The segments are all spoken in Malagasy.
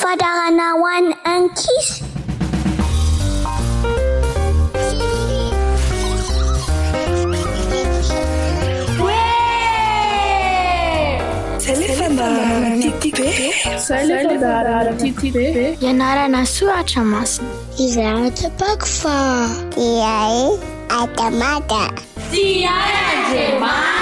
Fadarana ho an'ny ankizy. Ianarana soratra masina. Izaratra pako fa diay atamata. Diay Andriamanitra.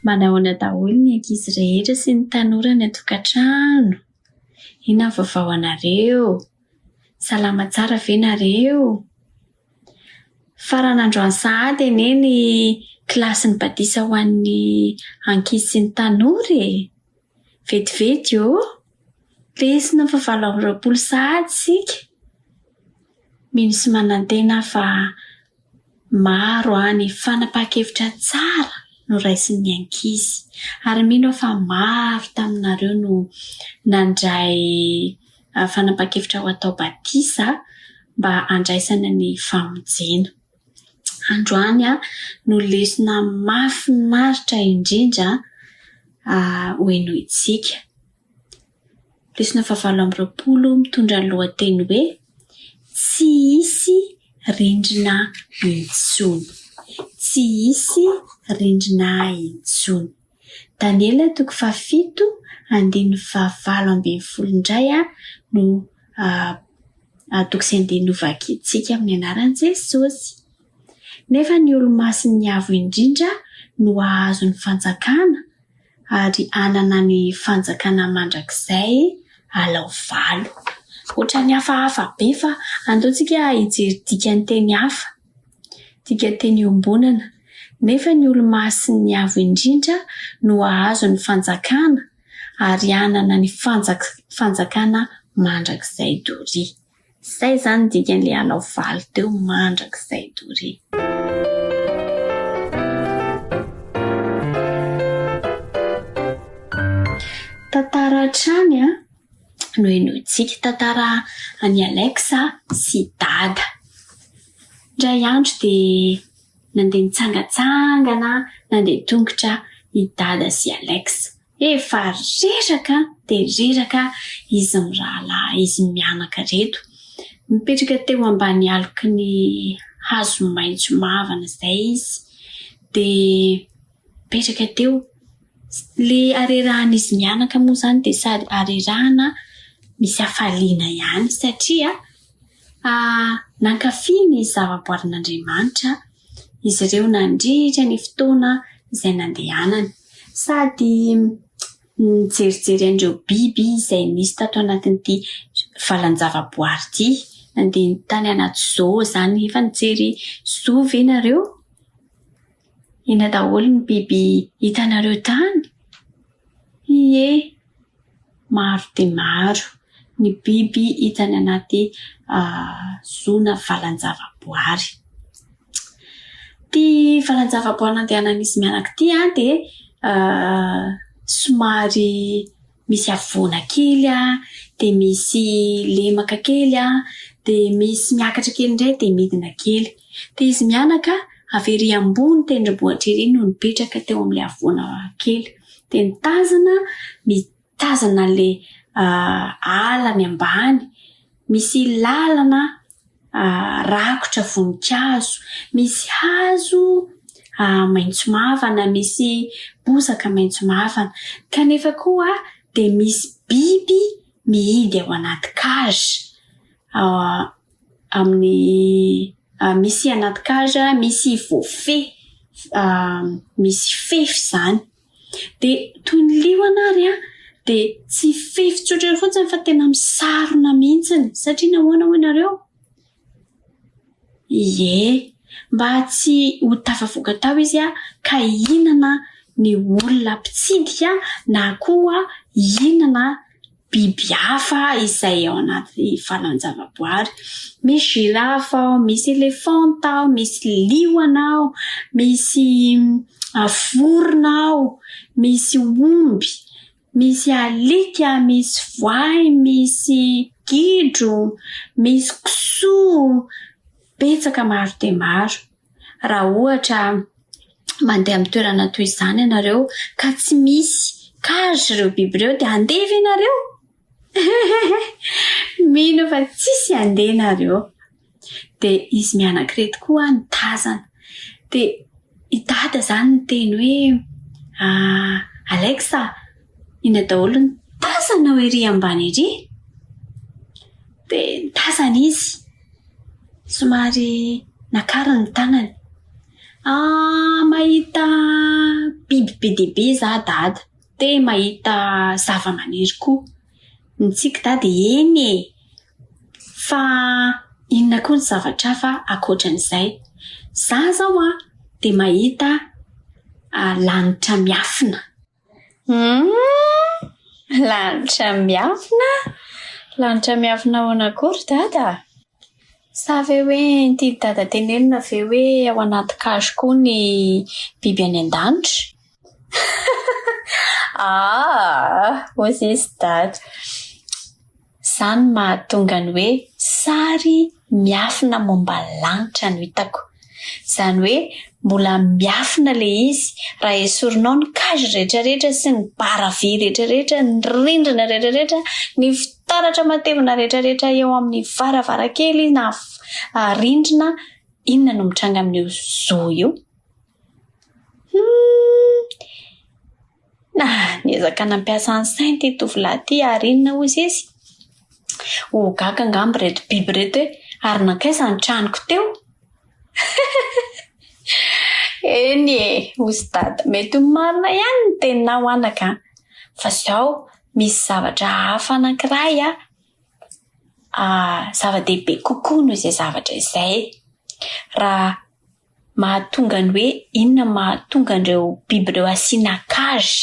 Manahoana daholo ny ankizy rehetra sy ny tanora ny an-tokantrano. Inona vaovao anareo? Salama tsara ve nareo? Farany androany sahady anie ny kilasin'ny batisa ho an'ny ankizy sy ny tanora e. Vetivety io. Lesona fa 20 sahady sika. Misy manantena fa maro ny fanapahan-kevitra tsara no raisin'ny ankizy. Ary mino fa maro taminareo no nandray fanapahan-kevitra ho atao batisa mba andraisana ny famonjena. Androany no lesona mahafinaritra indrindra hoeno itsika. Lesona fa 20 mitondra ny lohateny hoe tsy hisy rindrina intsony. Tsy hisy rindrina intsony. Daniela 7:7-20 indray no tokony andenovakitsika amin'ny anaran'i Jesosy. Nefa ny olo-masin'ny avo indrindra no ahazo ny fanjakana ary anana ny fanjakana mandrakizay alao valo. Otra ny hafahafa be fa andotsika hijery dikany teny hafa. Dika teny ombonana. Nefa ny olo-masin'ny avo indrindra no ahazo ny fanjakana ary anana ny fanjakana mandrakizay dory. Izay zany dikan'ilay alao valo teo mandrakizay dory. Tantara hatrany no enoitsika tantara any Alexa sy Dada. Indray andro dia nandeha nitsangatsangana, nandeha tongotra i Dada sy Alexa. Efa reraka izy mirahalahy, izy mianaka reto. Mipetraka teo ambany aloky ny hazo maitso mavana izay izy. Dia mipetraka teo. Le arerahan'izy mianaka moa zany dia sady arerahana misy hafaliana ihany satria nankafy ny zavaboarin'Andriamanitra izy ireo nandritra ny fotoana izay nandehanany. Sady Nijerijery andreo biby izay nisy tato anatin'ity valan-javaboary ity. Nandeha tany anaty zoo zany, efa nijery zoo ve nareo? Ina daholo ny biby hitanareo tany? Ie, maro dia maro ny biby hitany anaty zoo na valan-javaboary. Ty valan-javaboary nandehanan'izy mianaka ity dia somary misy havoana kely dia misy lemaka kely dia misy miakatra kely indray dia midina kely. Dia izy mianaka avy ery ambony tendrombohitra ery no mipetraka teo amin'ilay havoana kely. Dia mitazana le ala ny ambany, misy lalana rakotra voninkazo, misy hazo maitso mavana, misy bozaka maitso mavana, kanefa koa dia misy biby mihidy ao anaty kaja amin'ny misy anaty kaja, misy voafehy, misy fefy zany. Dia toy ny liona ary dia tsy fefy tsotra fotsiny fa tena misarona mihitsiny. Satria nahoana ho ianareo? Ie, mba tsy ho tafavoaka tao izy ka hihinana ny olona mpitsidika na koa hihinana biby hafa izay ao anaty valan-javaboary. Misy girafa ao, misy elefanta ao, misy liona ao, misy vorona ao, misy omby, misy alika, misy voay, misy gidro, misy kisoa, betsaka maro dia maro. Raha ohatra mandeha amin'ny toerana toy izany ianareo ka tsy misy kaja ireo biby ireo dia andeha ve ianareo? Mino fa tsisy andeha ianareo. Dia izy mianaka reto koa nitazana. Dia i dada zany ny teny hoe Alexa, ina daholo nitazana ho ery ambany ery. Dia nitazana izy, somary nakarany ny tanany. Mahita biby be dia be za dada, dia mahita zava-maniry koa. Nitsika dada eny fa inona koa ny zavatra hafa ankoatran'izay. Za zao dia mahita lanitra miafina. Lanitra miafina? Lanitra miafina ahoana akory dada? Sa ve hoe ity dada tenenina ve hoe ao anaty kaja koa ny biby any an-danitra? Hozy izy dada. Zany mahatonga ny hoe sary miafina momba lanitra no hitako. Zany hoe mbola miafina le izy raha esorinao ny kaja rehetrarehetra sy ny baravy rehetrarehetra, ny rindrina rehetrarehetra, ny fitaratra matevina rehetrarehetra eo amin'ny varavarakely na rindrina. Inona no mitranga amin'io zoo io? Niezaka nampiasa ny sainy ty tovolahy ty ary inona hozy izy? Gaga angamba reto biby reto hoe ary nankaiza ny tranoko teo? Eny hozy dada, mety marina ihany ny teninao anaka. Fa zao misy zavatra hafa anankiray zava-dehibe kokoa noho izay zavatra izay. Raha mahatonga ny hoe inona mahatonga an'ireo biby ireo asiana kaja,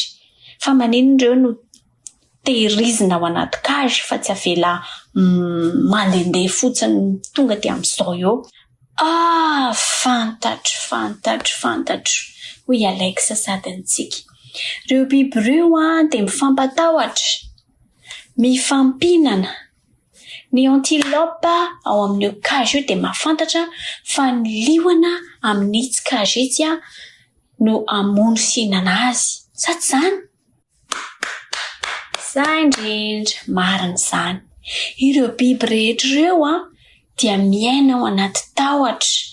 fa maninona ireo no tehirizina ao anaty kaja fa tsy avela mandehandeha fotsiny tonga dia amin'izao eo. Fantatro. Hoy Alexa sady antsika. Ireo biby ireo dia mifampatahotra, mifampinana. Ny antilope ao amin'io kaja io dia mahafantatra fa ny liona amin'itsy kaja itsy no hamono sy hihinana azy. Sa tsy izany? Zay indrindra marina izany. Ireo biby rehetra ireo dia miaina ao anaty tahotra.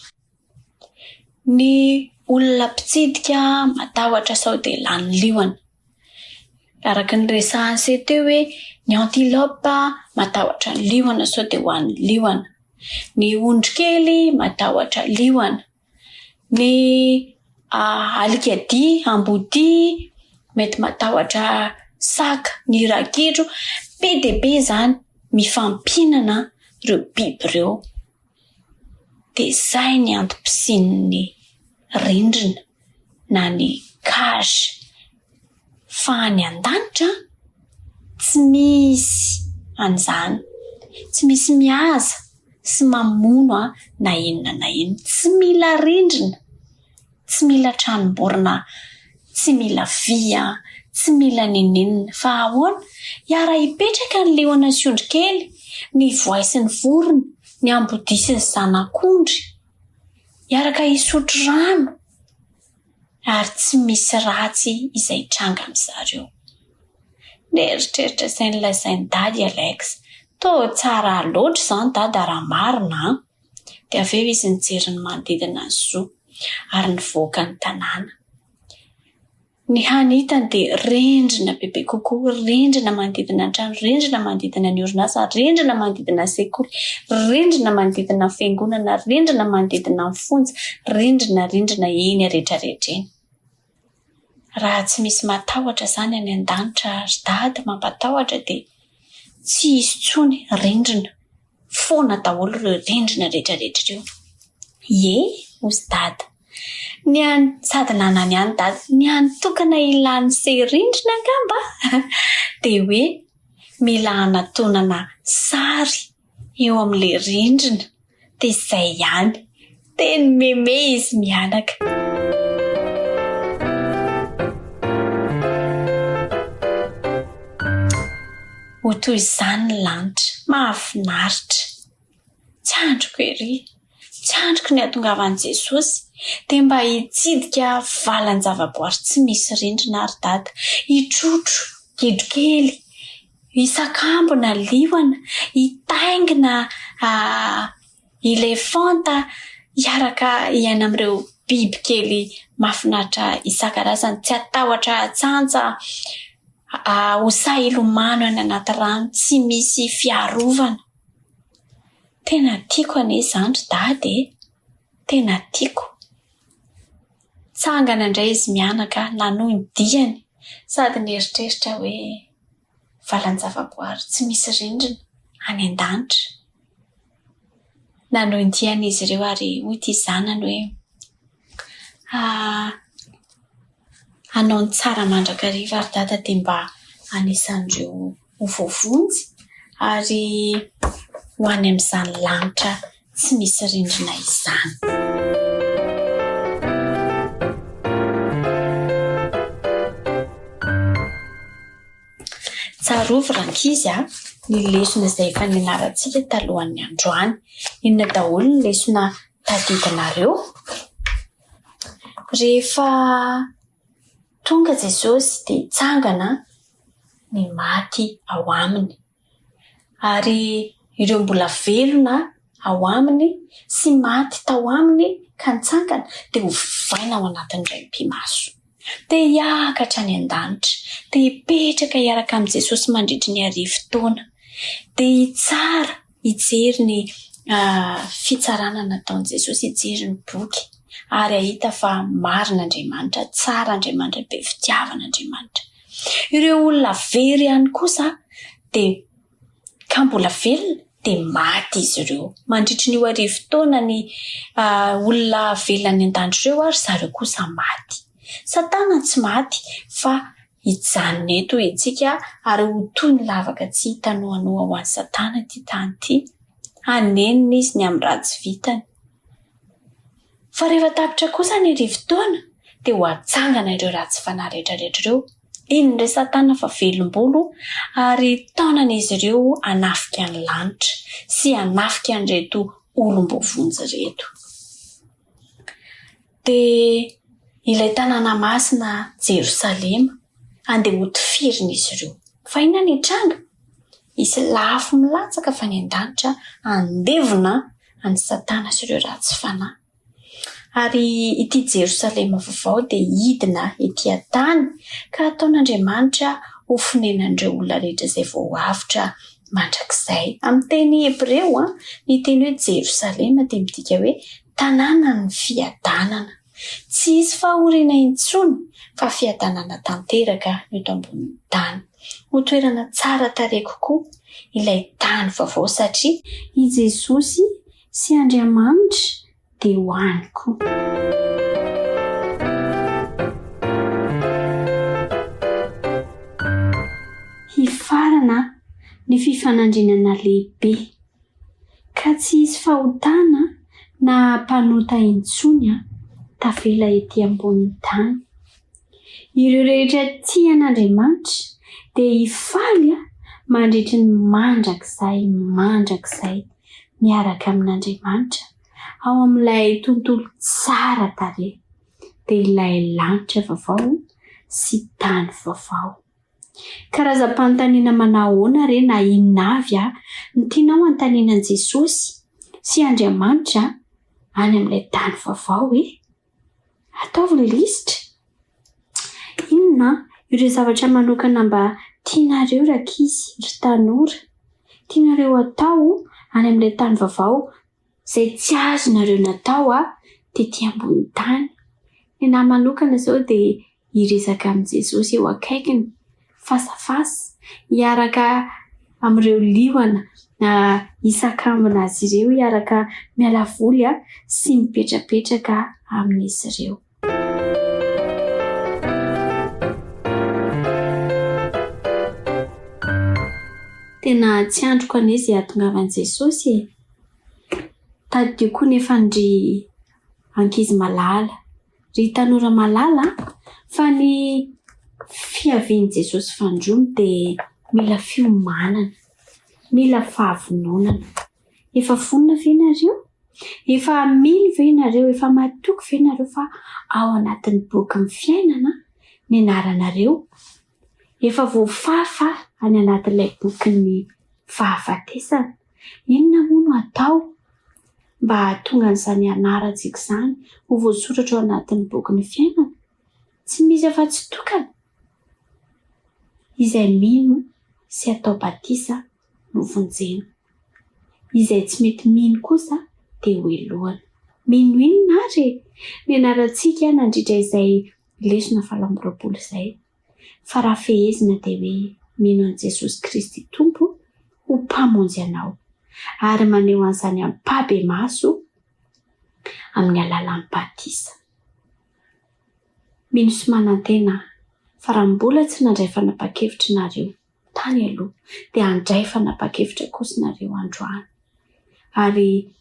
Ny olona mpitsidika matahotra sao dia lany liona. Araka ny resahan'izay teo hoe ny antilope matahotra ny liona sao dia hoan'ny liona. Ny ondry kely matahotra liona. Ny alikady, ambodia mety matahotra saka, ny rakedro, be dia be zany mifampinana ireo biby ireo. Dia izay ny antom-pisian'ny rindrina na ny cage. Fa any an-danitra tsy misy an'izany, tsy misy mihaza sy mamono na inona na inona. Tsy mila rindrina, tsy mila tranomborona, tsy mila vy, tsy mila ninina. Fa ahoana? Iara hipetraka ny leona sy ondry kely, ny voay sy ny vorona, ny ambodisy sy zanak'ondry, iaraka hisotro rano, ary tsy misy ratsy izay tranga amin'izareo. Neritreritra izay nolazainy dady Alex, toa tsara loatra izany dady raha marina. Dia avy eo izy nijery ny manodidina azy zo ary nivoaka ny tanàna. Ny hanitany dia rindrina bebe kokoa, rindrina manodidina ny trano, rindrina manodidina ny orinasa, rindrina manodidina ny sekoly, rindrina manodidina ny fiangonana, rindrina manodidina ny fonja, rindrina eny rehetrarehetra eny. Raha tsy misy matahotra izany any an-danitra ary dady mampatahotra dia tsy hisy intsony rindrina. Foana daholo ireo rindrina rehetrarehetra ireo. Ie, hozy dady. Sady nanany any dady, ny antokana ilany se rindrina angamba dia hoe mila anatonana sary eo amin'ilay rindrina. Dia izay ihany. Teny meme izy mianaka. Ho toy izany ny lanitra, mahafinaritra. Tsandroko ery, tsandroko ny hatongavan'i Jesosy. Dia mba hitsidika valan-javaboary tsy misy rindrina ary dada, hitrotro kelikely, hisakambona liona, hitaingina elefanta, hiaraka hiaina amin'ireo biby kely mahafinaritra isan-karazany, tsy atahotra atsantsa, ho sahilomano any anaty rano, tsy misy fiarovana. Tena tiako anie izany dady, tena tiako. Tsangana indray izy mianaka, nanohy ny diany, sady nieritreritra hoe valan-javaboary tsy misy rindrina any an-danitra. Nanohy ny diany izy ireo ary hoy ity zanany hoe hanao ny tsara mandrakariva ary dada dia mba anisan'ireo ho voavonjy ary ho any amin'izany lanitra tsy misy rindrina izany. Tsarovy rankizy ny lesona izay efa nianarantsika talohan'ny androany. Inona daholo ny lesona tadidinareo? Rehefa tonga Jesosy dia tsangana ny maty ao aminy, ary ireo mbola velona ao aminy sy maty tao aminy ka nitsangana dia ho vaina ao anatin'iray mpimaso. Dia hiakatra any an-danitra, dia hipetraka hiaraka amin'i Jesosy mandritry ny arivo taona, dia hitsara hijery ny fitsarana nataon'i Jesosy, hijery ny boky ary ahita fa marin'Andriamanitra, tsara Andriamanitra, be fitiavan'Andriamanitra. Ireo olona very ihany kosa dia ka mbola velona dia maty izy ireo. Mandritry ny arivo taona ny olona velona any an-danitra ireo ary zareo kosa maty. Satana tsy maty fa hijanona eto itsika ary ho toy ny lavaka tsy hitanohanoha ho an'ny Satana ity tany ity. Hanenina izy ny amin'ny ratsy vitany. Fa rehefa tapitra kosa ny arivo taona dia ho atsangana ireo ratsy fanahy rehetrarehetra ireo. Iny indray Satana fa velom-bolo ary taonan'izy ireo hanafika ny lanitra sy hanafika an'ireto olom-bovonjy reto. Dia ilay tanàna masina Jerosalema andeha ho tifirina izy ireo. Fa inona ny tranga? Isy lafo milatsaka fa ny an-danitra andevina any Satana sy ireo ratsy fanahy. Ary ity Jerosalema vaovao dia hidina etỳ an-tany ka ataon'Andriamanitra ho fonenan'ireo olona rehetra izay voavitra mandrakizay. Amin'ny teny Hebreo ny teny hoe Jerosalema dia midika hoe tanàna ny fiadanana. Tsy hisy fahoriana intsony fa fiadanana tanteraka eto ambonin'ny tany. ho toerana tsara tarehy kokoa ilay tany vaovao satria i Jesosy sy Andriamanitra dia ho any koa. Hifarana ny fifanandrinana lehibe ka tsy hisy fahotana na mpanota intsony tavela ety ambonin'ny tany. Ireo rehetra tia an'Andriamanitra dia hifaly mandritry ny mandrakizay miaraka amin'Andriamanitra ao amin'ilay tontolo tsara tarehy dia ilay lanitra vaovao sy tany vaovao. Karazam-panontaniana manahoana re na inona avy no tianao anontanian'i Jesosy sy Andriamanitra any amin'ilay tany vaovao ataovy ny lisitra. Inona ireo zavatra manokana mba tianareo rankizy ry tanora tianareo atao any amin'ilay tany vaovao izay tsy azonareo natao tetỳ ambony tany. Ny anahy manokana izao dia hiresaka amin'i Jesosy eo akaikiny fasafasa hiaraka amin'ireo liona na hisakambina azy ireo, hiaraka miala voly sy mipetrapetraka amin'izy ireo. Tena tsy androko an'izy hahatongavan'i Jesosy tadidio koa nefa ry ankizy malala ry tanora malala fa ny fiavian'i Jesosy fandromy dia mila fiomanana, mila fahavononana. Efa vonona ve ianareo? Efa mily ve ianareo? Efa matoky ve ianareo fa ao anatin'ny boky ny fiainana ny anaranareo? Efa voafafa any anatin'ilay boky ny fahafatesana. Inona moa no atao mba hahatonga an'izany anarantsika izany ho voasoratra ao anatin'ny boky ny fiainana? Tsy misy afa-tsy tokana. Izay mino sy atao batisa no vonjena. Izay tsy mety mino kosa dia hoelohana. Mino inona ary? Ny anarantsika nandritra izay lesona 7 izay. Fa raha fehezina dia hoe mino an'i Jesosy Kristy Tompo ho mpamonjy anao ary maneho an'izany amin'ny mpabe-maso amin'ny alalan'ny batisa. Mino sy manantena fa raha mbola tsy nandray fanapa-kevitra nareo tany aloha dia handray fanapa-kevitra kosa nareo androany. Ary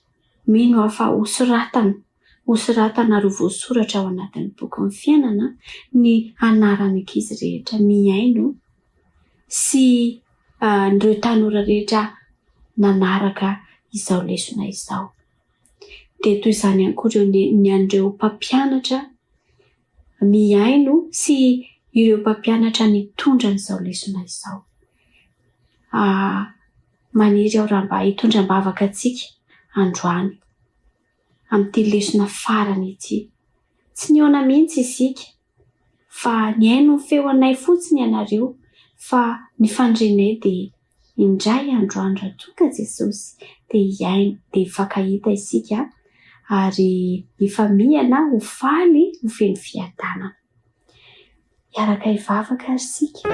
mino fa hosoratana ary voasoratra ao anatin'ny boky ny fiainana ny anaran'ny ankizy rehetra miaino sy ireo tanora rehetra nanaraka izao lesona izao. Dia toy izany ihany koa ny an'ireo mpampianatra miaino sy ireo mpampianatra nitondra n'izao lesona izao. Maniry aho raha mba hitondram-bavaka antsika androany amin'ity lesona farany ity. Tsy nihaona mihitsy isika fa niaino ny feonay fotsiny ianareo fa ny fandrinay dia indray androany raha tonga Jesosy dia hiaino dia hifankahita isika ary hifamihana ho faly ho feno fiadanana. Hiaraka hivavaka ary isika.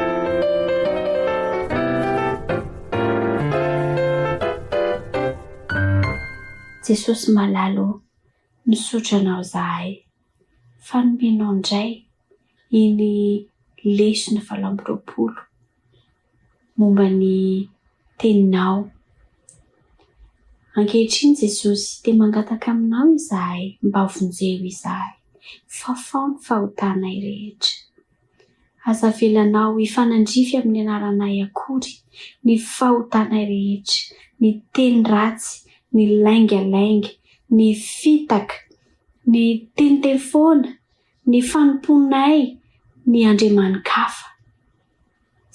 Jesosy malalo misaotra anao zahay fa nomenao indray iny lesona 7 momba ny teninao. Ankehitriny Jesosy dia mangataka aminao izahay mba vonjeo izahay, fafao ny fahotanay rehetra. Aza velanao hifanandrify amin'ny anaranay akory ny fahotanay rehetra, ny teny ratsy, ny laingalainga, ny fitaka, ny teniteny foana, ny fanomponay, ny andriamanikafa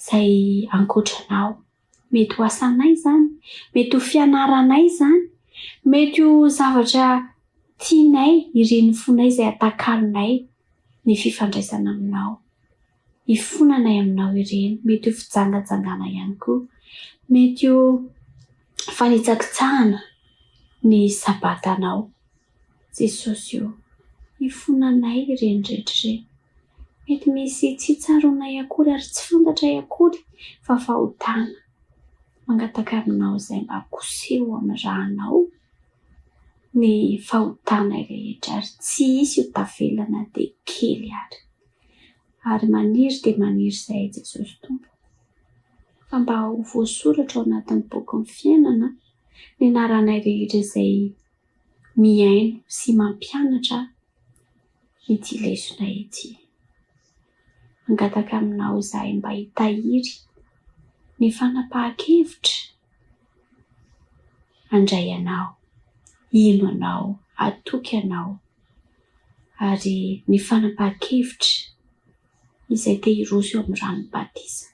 izay ankoatranao. Mety ho asanay izany, mety ho fianaranay izany, mety ho zavatra tianay ireny fonay izay atakalonay ny fifandraisana aminao. Hifonanay aminao ireny, mety ho fijangajangana ihany koa, mety ho fanitsakitsahana ny sabatanao. Jesosy io, hifonanay ireny rehetra ireny. mety misy tsy tsaronay akory ary tsy fantatray akory fa fahotana mangataka aminao izay mba koseho amin'ny rahanao ny fahotana rehetra ary tsy isy ho tavelana dia kely ary maniry dia maniry izay Jesosy Tompo fa mba ho voasoratra ao anatin'ny bokin'ny fiainana ny anaranay rehetra izay miaino sy mampianatra ity lesona ity. Mangataka aminao izahay mba hitahiry ny fanapahan-kevitra handray anao, ino anao, atoky anao ary ny fanapahan-kevitra izay te hiroso eo amin'ny rano batisa.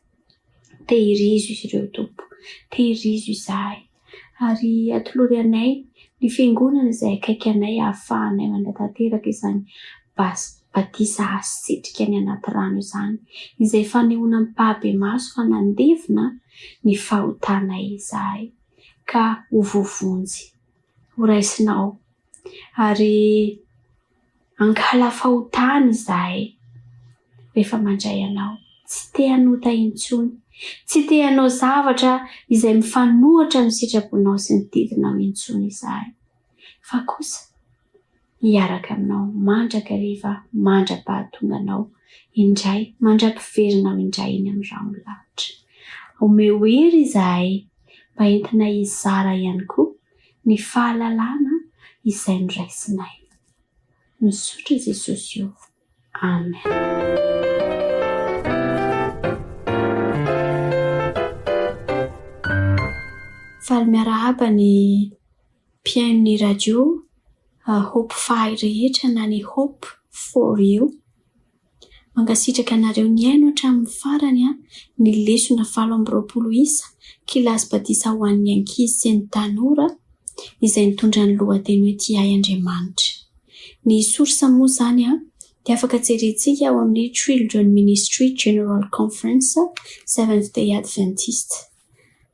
Te hirizo izy ireo Tompo, te hirizo izahay ary atolory anay ny fiangonana izay akaiky anay ahafahanay mandatanteraka izany batisa asitrika ny anaty rano izany izay fanehoana amin'ny mpahabe maso fa nandevina ny fahotanay izahay ka ho vovonjy ho raisinao ary ankala fahotana izahay rehefa mandray anao. Tsy te hanota intsony, tsy te hanao zavatra izay mifanohitra amin'ny sitraponao sy ny didinao intsony izahay fa kosa hiaraka aminao mandrakariva mandra-pahatonganao indray mandra-piverinao indray iny amin'ny rano lavitra. Omeo hery izahay mba entina hizara ihany koa ny fahalalana izay noraisinay. Misaotra Jesosy io. Amen. Faly miarahaba ny mpiaino ny radio Hopefy rehetra na ny Hope for you. Mangasitraka anareo ny aino hatramin'ny farany ny lesona 7 isa kilasy batisa ho an'ny ankizy sy ny tanora izay nitondra ny lohateny hoe Tia Andriamanitra. Ny sorsa moa izany dia afaka jerentsika ao amin'ny Children Ministry General Conference Seventh Day Adventist.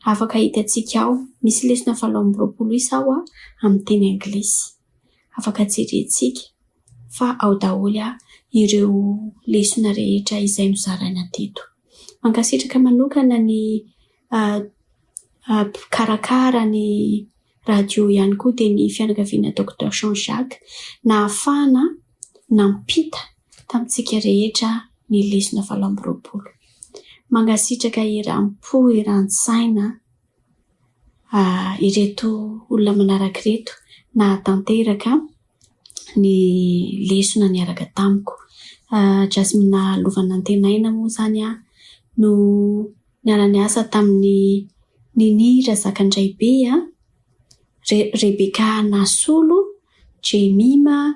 Afaka hitantsika ao misy lesona 7 isa ao amin'ny teny anglisy. Afaka jerentsika fa ao daholo ireo lesona rehetra izay nozaraina teto. Mankasitraka manokana ny karakara ny radio ihany koa dia ny fianakaviana Dr. Jean-Jacques na ahafahana nampita tamintsika rehetra ny lesona 7. Mangasitraka iram-po iran-tsaina ireto olona manaraka reto na tanteraka ny lesona niaraka tamiko. Jasmina Lovanantenaina moa izany no niara niasa tamin'ny Niniry Zakandraibe, Rebeka Nasolo, Jemima,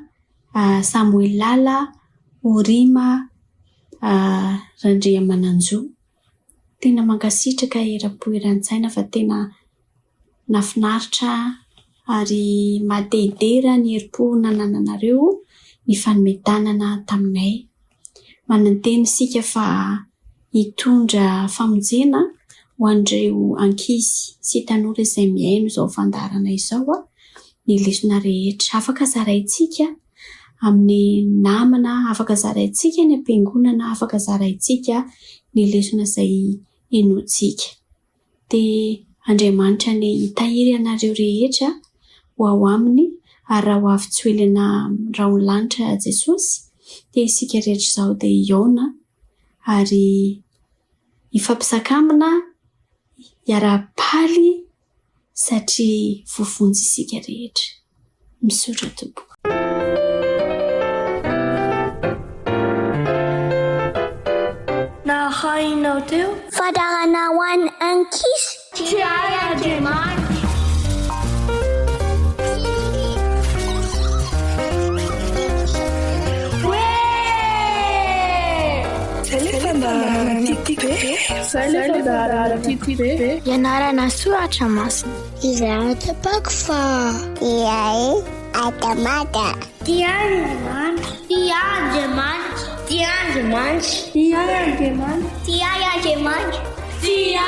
Samuel Lala, Orima, Andriamanitra. Tena mankasitraka iram-po iran-tsaina fa tena nafinaritra ary madedera ny herim-po nananareo ny fanometanana taminay. Mananteny sika fa hitondra famonjena ho an'ireo ankizy sy tanora izay miaino izao fandarana izao ny lesona rehetra. Afaka zaraintsika amin'ny namana, afaka zaraintsika ny ampiangonana, afaka zaraintsika ny lesona izay enotsika. Dia Andriamanitra ny hitahiry anareo rehetra ho ao aminy ary raha ho avy tsy hoelana rano lanitra Jesosy dia isika rehetra izao dia hiaona ary hifampisakamina hiara-paly satria vovonjy isika rehetra. Misaotra Tompo. Na hainao teo Fadarana ho an'ny ankizy. Tia Andriamanitra. Ianarana soratra masina. Izay tapako fa iay atamata. Tia Andriamanitra. Tia Andriamanitra. Tia Andriamanitra. Tia Andriamanitra. Tia Andriamanitra. Tia